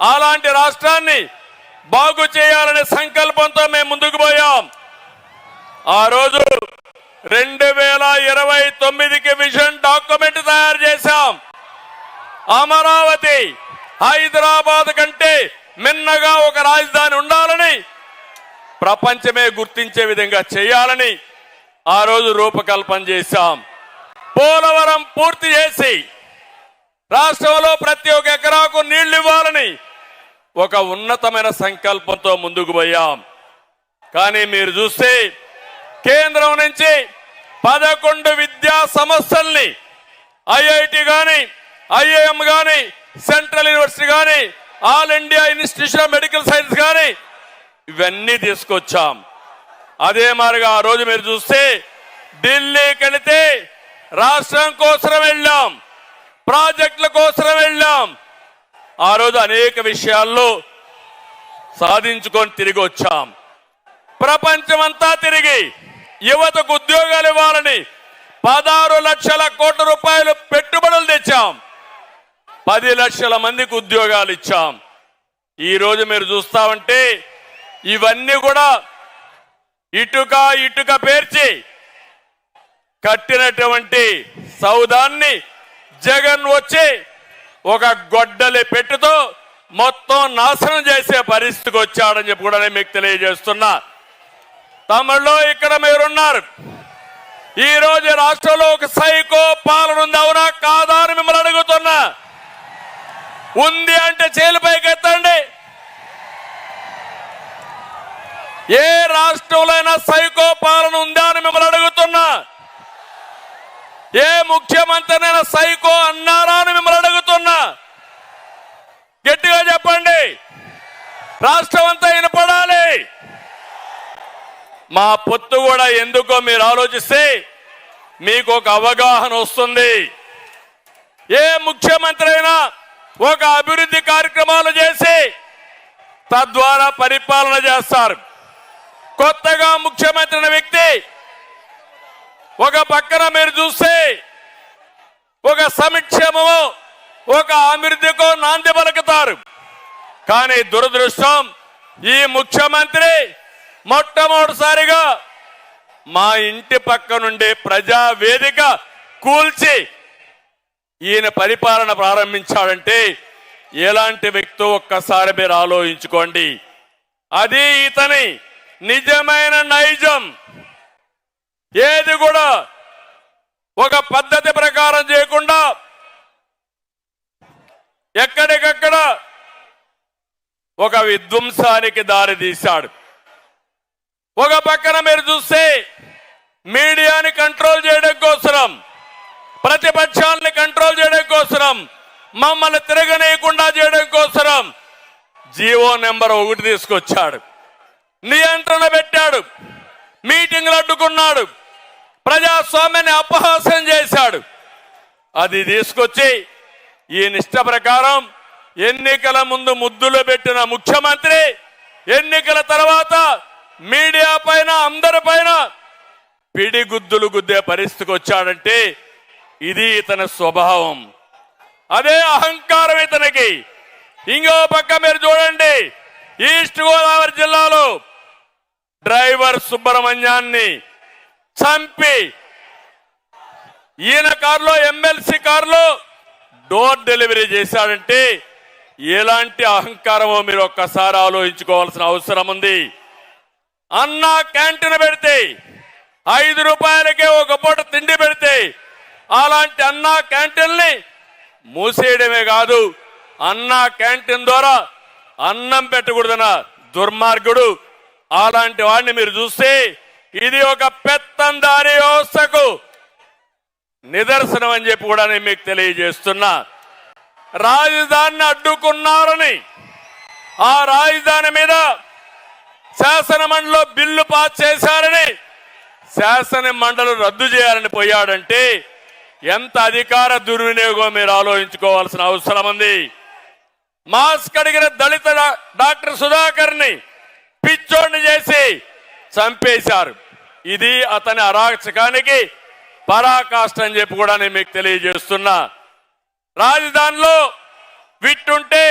అలాంటి రాష్ట్రాన్ని బాగు చేయాలనే సంకల్పంతో మేము ముందుకు పోయాం. ఆ రోజు 2029కి విజన్ డాక్యుమెంట్ తయారు చేశాం. అమరావతి హైదరాబాద్ కంటే మిన్నగా ఒక రాజధాని ఉండాలని, ప్రపంచమే గుర్తించే విధంగా చేయాలని ఆ రోజు రూపకల్పన చేశాం. పోలవరం పూర్తి చేసి రాష్ట్రంలో ప్రతి ఒక్క ఎకరాకు నీళ్లు ఇవ్వాలని ఒక ఉన్నతమైన సంకల్పంతో ముందుకు పోయాం. కానీ మీరు చూస్తే కేంద్రం నుంచి 11 విద్యా సంస్థల్ని, ఐఐటి గాని, ఐఐఎం గాని, సెంట్రల్ యూనివర్సిటీ గాని, all India institution of medical science గాని ఇవన్నీ తీసుకొచ్చాం. అదే మాదిరిగా ఆ రోజు మీరు చూస్తే ఢిల్లీకి వెళితే రాష్ట్రం కోసం వెళ్ళాం, ప్రాజెక్టుల కోసం వెళ్ళాం. ఆ రోజు అనేక విషయాల్లో సాధించుకొని తిరిగి వచ్చాం. ప్రపంచమంతా తిరిగి యువతకు ఉద్యోగాలు ఇవ్వాలని 16 లక్షల కోట్ల రూపాయలు పెట్టుబడులు తెచ్చాం. 10 లక్షల మందికి ఉద్యోగాలు ఇచ్చాం. ఈ రోజు మీరు చూస్తామంటే ఇవన్నీ కూడా ఇటుక పేర్చి కట్టినటువంటి సౌదాన్ని జగన్ వచ్చి ఒక గొడ్డలి పెట్టుతో మొత్తం నాశనం చేసే పరిస్థితికి వచ్చాడని చెప్పి కూడా నేను మీకు తెలియజేస్తున్నా. తమిళలో ఇక్కడ మీరున్నారు. ఈ రోజు రాష్ట్రంలో ఒక సైకో పాలన ఉంది, అవునా కాదా అని మిమ్మల్ని అడుగుతున్నా. ఉంది అంటే చేలిపైకి ఎత్తండి. ఏ రాష్ట్రంలో అయినా సైకో పాలన ఉందా అని మిమ్మల్ని అడుగుతున్నా. ఏ ముఖ్యమంత్రినైనా సైకో అన్నారా అని మిమ్మల్ని అడుగుతున్నా. గట్టిగా చెప్పండి, రాష్ట్రం అంతా వినపడాలి. మా పొత్తు కూడా ఎందుకో మీరు ఆలోచిస్తే మీకు ఒక అవగాహన వస్తుంది. ఏ ముఖ్యమంత్రి అయినా ఒక అభివృద్ధి కార్యక్రమాలు చేసి తద్వారా పరిపాలన చేస్తారు. కొత్తగా ముఖ్యమంత్రి అనే వ్యక్తి ఒక పక్కన మీరు చూస్తే ఒక సంక్షేమము, ఒక అభివృద్ధికో నాంది పలుకుతారు. కానీ దురదృష్టం, ఈ ముఖ్యమంత్రి మొట్టమొదటిసారిగా మా ఇంటి పక్క నుండి ప్రజా వేదిక కూల్చి ఈయన పరిపాలన ప్రారంభించాడంటే ఎలాంటి వ్యక్తో ఒక్కసారి మీరు ఆలోచించుకోండి. అది ఇతని నిజమైన నైజం. ఏది కూడా ఒక పద్ధతి ప్రకారం చేయకుండా ఎక్కడికక్కడ ఒక విధ్వంసానికి దారి తీశాడు. ఒక పక్కన మీరు చూస్తే మీడియాని కంట్రోల్ చేయడం కోసం, ప్రతిపక్షాలని కంట్రోల్ చేయడం కోసం, మమ్మల్ని తిరగనీయకుండా చేయడం కోసం జీవో నెంబర్ 1 తీసుకొచ్చాడు. నియంత్రణ పెట్టాడు, మీటింగ్లు అడ్డుకున్నాడు, ప్రజాస్వామ్యాన్ని అపహాస్యం చేశాడు. అది తీసుకొచ్చి ఈ నిష్ట ప్రకారం ఎన్నికల ముందు ముద్దులు పెట్టిన ముఖ్యమంత్రి ఎన్నికల తర్వాత మీడియా పైన, అందరి పైన పిడిగుద్దులు గుద్దే పరిస్థితికి వచ్చాడంటే ఇది ఇతని స్వభావం. అదే అహంకారం ఇతనికి. ఇంకో పక్క మీరు చూడండి, ఈస్ట్ గోదావరి జిల్లాలో డ్రైవర్ సుబ్రహ్మణ్యాన్ని చంపి ఈయన కారులో, ఎమ్మెల్సీ కారులో డోర్ డెలివరీ చేశాడంటే ఎలాంటి అహంకారమో మీరు ఒక్కసారి ఆలోచించుకోవాల్సిన అవసరం ఉంది. అన్నా క్యాంటీన్ పెడితే 5 రూపాయలకే ఒక పూట తిండి పెడితే అలాంటి అన్నా క్యాంటీన్ని మూసేయడమే కాదు, అన్నా క్యాంటీన్ ద్వారా అన్నం పెట్టకూడదన్న దుర్మార్గుడు. అలాంటి వాడిని మీరు చూస్తే ఇది ఒక పెత్తందారీ వ్యవస్థకు నిదర్శనం అని చెప్పి కూడా నేను మీకు తెలియజేస్తున్నా. రాజధానిని అడ్డుకున్నారని, ఆ రాజధాని మీద శాసన మండలిలో బిల్లు పాస్ చేశారని శాసన మండలి రద్దు చేయాలని పోయాడంటే ఎంత అధికార దుర్వినియోగం మీరు ఆలోచించుకోవాల్సిన అవసరం ఉంది. మాస్క్ అడిగిన దళిత డాక్టర్ సుధాకర్ ని పిచ్చోడిని చేసి చంపేశారు. ఇది అతని అరాచకానికి పరాకాష్ట అని చెప్పి కూడా నేను మీకు తెలియజేస్తున్నా. రాజధానిలో విట్టుంటే